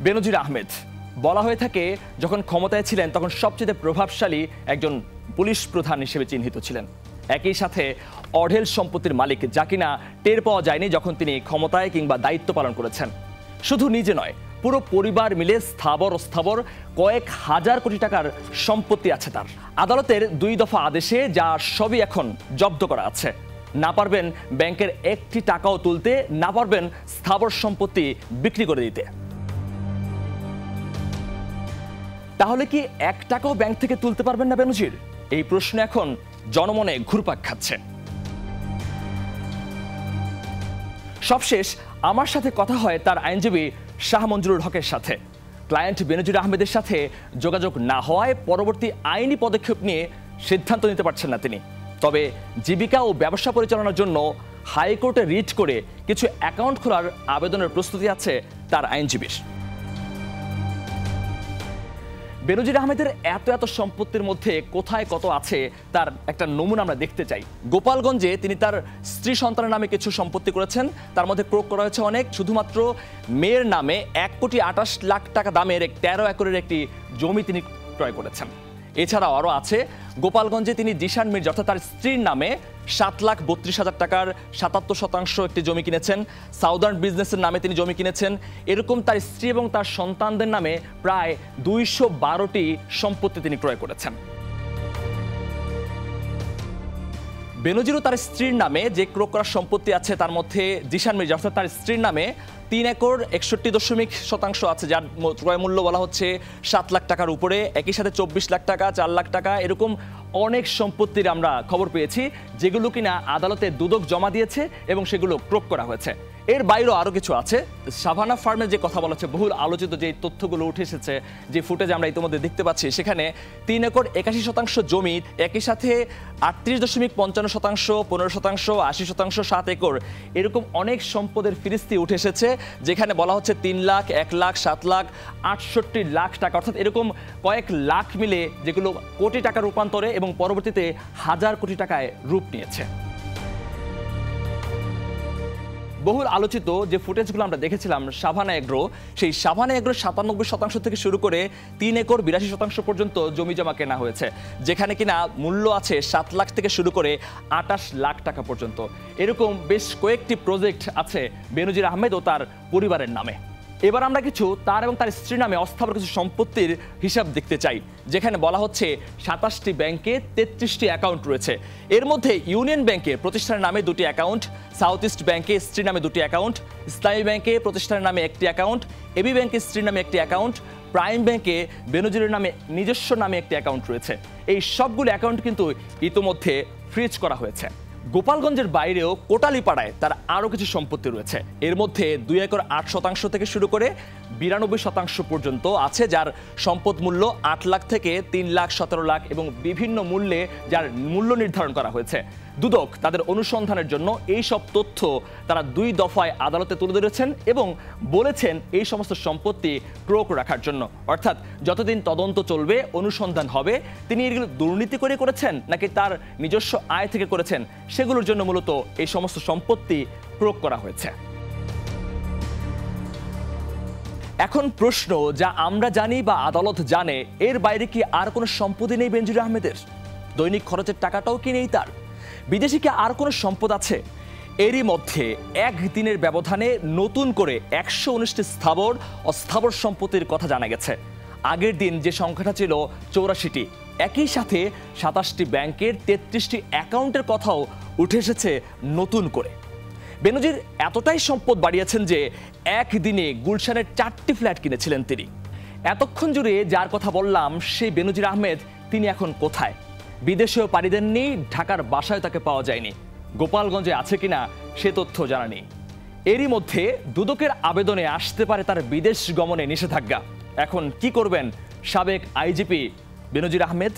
বেনজির আহমেদ বলা হয়ে থাকে যখন ক্ষমতায় ছিলেন তখন সবচেয়ে প্রভাবশালী একজন পুলিশ প্রধান হিসেবে চিহ্নিত ছিলেন। একই সাথে অঢেল সম্পত্তির মালিক, যা কিনা টের পাওয়া যায়নি যখন তিনি ক্ষমতায় কিংবা দায়িত্ব পালন করেছেন। শুধু নিজে নয়, পুরো পরিবার মিলে স্থাবর অস্থাবর কয়েক হাজার কোটি টাকার সম্পত্তি আছে তার। আদালতের 2 দফা আদেশে যা সবই এখন জব্দ করা আছে। না পারবেন ব্যাংকের একটি টাকাও তুলতে, না পারবেন স্থাবর সম্পত্তি বিক্রি করে দিতে। তাহলে কি 1 টাকাও ব্যাংক থেকে তুলতে পারবেন না বেনজির? এই প্রশ্ন এখন জনমনে ঘুরপাক খাচ্ছে। সবশেষ আমার সাথে কথা হয় তার আইনজীবী শাহ মঞ্জুরুল হকের সাথে। ক্লায়েন্ট বেনজির আহমেদের সাথে যোগাযোগ না হওয়ায় পরবর্তী আইনি পদক্ষেপ নিয়ে সিদ্ধান্ত নিতে পারছেন না তিনি। তবে জীবিকা ও ব্যবসা পরিচালনার জন্য হাইকোর্টে রিট করে কিছু অ্যাকাউন্ট খোলার আবেদনের প্রস্তুতি আছে তার আইনজীবীর। বেনজির আহমেদের এত সম্পত্তির মধ্যে কোথায় কত আছে তার একটা নমুনা আমরা দেখতে চাই। গোপালগঞ্জে তিনি তার স্ত্রী সন্তানের নামে কিছু সম্পত্তি করেছেন, তার মধ্যে ক্রয় করা হয়েছে অনেক। শুধুমাত্র মেয়ের নামে 1,28,00,000 টাকা দামের 13 একরের একটি জমি তিনি ক্রয় করেছেন। এছাড়াও আরও আছে গোপালগঞ্জে তিনি জিশান মির্জা অর্থাৎ তার স্ত্রীর নামে 7,32,000 টাকার 77% একটি জমি কিনেছেন। সাউদার্ন বিজনেসের নামে তিনি জমি কিনেছেন। এরকম তার স্ত্রী এবং তার সন্তানদের নামে প্রায় 212টি সম্পত্তি তিনি ক্রয় করেছেন। বেনজিরও তার স্ত্রীর নামে যে ক্রয় করা সম্পত্তি আছে তার মধ্যে জিশান মির্জা অর্থাৎ তার স্ত্রীর নামে 3 একর 61.শতাংশ আছে, যার ক্রয় মূল্য বলা হচ্ছে 7 লাখ টাকার উপরে। একই সাথে 24 লাখ টাকা, 4 লাখ টাকা, এরকম অনেক সম্পত্তির আমরা খবর পেয়েছি যেগুলো কিনা আদালতে দুদক জমা দিয়েছে এবং সেগুলো ক্রয় করা হয়েছে। এর বাইরেও আরও কিছু আছে। সাভানা ফার্মের যে কথা বলা হচ্ছে, বহুল আলোচিত যে তথ্যগুলো উঠে এসেছে, যে ফুটেজ আমরা ইতিমধ্যে দেখতে পাচ্ছি, সেখানে 3 একর 81% জমি, একই সাথে 38.55%, 15%, 80%, 7 একর, এরকম অনেক সম্পদের ফিরিস্তি উঠে এসেছে, যেখানে বলা হচ্ছে 3 লাখ, 1 লাখ, 7 লাখ, 68 লাখ টাকা, অর্থাৎ এরকম কয়েক লাখ মিলে যেগুলো কোটি টাকা রূপান্তরে এবং পরবর্তীতে হাজার কোটি টাকায় রূপ নিয়েছে। বহুল আলোচিত যে ফুটেজগুলো আমরা দেখেছিলাম সাভানা এগ্রো, সেই সাভানা এগ্রো 97% থেকে শুরু করে 3 একর 82% পর্যন্ত জমি জমা কেনা হয়েছে, যেখানে কিনা মূল্য আছে 7 লাখ থেকে শুরু করে 28 লাখ টাকা পর্যন্ত। এরকম বেশ কয়েকটি প্রজেক্ট আছে বেনজির আহমেদ ও তার পরিবারের নামে। এবার আমরা কিছু তার এবং তার স্ত্রীর নামে অস্থাবর কিছু সম্পত্তির হিসাব দেখতে চাই, যেখানে বলা হচ্ছে 27টি ব্যাংকে 33টি অ্যাকাউন্ট রয়েছে। এর মধ্যে ইউনিয়ন ব্যাংকে প্রতিষ্ঠানের নামে 2টি অ্যাকাউন্ট, সাউথ ইস্ট ব্যাংকে স্ত্রীর নামে 2টি অ্যাকাউন্ট, ইসলামী ব্যাংকে প্রতিষ্ঠানের নামে 1টি অ্যাকাউন্ট, এবি ব্যাংকে স্ত্রীর নামে 1টি অ্যাকাউন্ট, প্রাইম ব্যাংকে বেনজিরের নামে নিজস্ব নামে 1টি অ্যাকাউন্ট রয়েছে। এই সবগুলো অ্যাকাউন্ট কিন্তু ইতিমধ্যে ফ্রিজ করা হয়েছে। গোপালগঞ্জের বাইরেও কোটালীপাড়ায় তার আরও কিছু সম্পত্তি রয়েছে। এর মধ্যে 2 একর 8% থেকে শুরু করে 92% পর্যন্ত আছে, যার সম্পদ মূল্য 8 লাখ থেকে 3 লাখ, 17 লাখ এবং বিভিন্ন মূল্যে যার মূল্য নির্ধারণ করা হয়েছে। দুদক তাদের অনুসন্ধানের জন্য এই সব তথ্য তারা 2 দফায় আদালতে তুলে ধরেছেন এবং বলেছেন এই সমস্ত সম্পত্তি ক্রয় রাখার জন্য, অর্থাৎ যতদিন তদন্ত চলবে, অনুসন্ধান হবে, তিনি এগুলো দুর্নীতি করে করেছেন নাকি তার নিজস্ব আয় থেকে করেছেন, সেগুলোর জন্য মূলত এই সমস্ত সম্পত্তি প্রয়োগ করা হয়েছে। এখন প্রশ্ন, যা আমরা জানি বা আদালত জানে, এর বাইরে কি আর কোনো সম্পত্তি নেই বেনজির আহমেদের? দৈনিক খরচের টাকাটাও কি নেই তার? বিদেশে কি আর কোনো সম্পদ আছে? এরই মধ্যে একদিনের ব্যবধানে নতুন করে 119টি স্থাবর অস্থাবর সম্পত্তির কথা জানা গেছে। আগের দিন যে সংখ্যাটা ছিল 84টি, একই সাথে 27টি ব্যাংকের 33টি অ্যাকাউন্টের কথাও উঠে এসেছে নতুন করে। বেনজির এতটাই সম্পদ বাড়িয়েছেন যে একদিনে গুলশানের 4টি ফ্ল্যাট কিনেছিলেন তিনি। এতক্ষণ জুড়ে যার কথা বললাম সেই বেনজির আহমেদ, তিনি এখন কোথায়? বিদেশেও পাড়ি দেননি, ঢাকার বাসায় তাকে পাওয়া যায়নি, গোপালগঞ্জে আছে কিনা সে তথ্য জানা নেই। এরই মধ্যে দুদকের আবেদনে আসতে পারে তার বিদেশ গমনে নিষেধাজ্ঞা। এখন কি করবেন সাবেক আইজিপি বেনজির আহমেদ?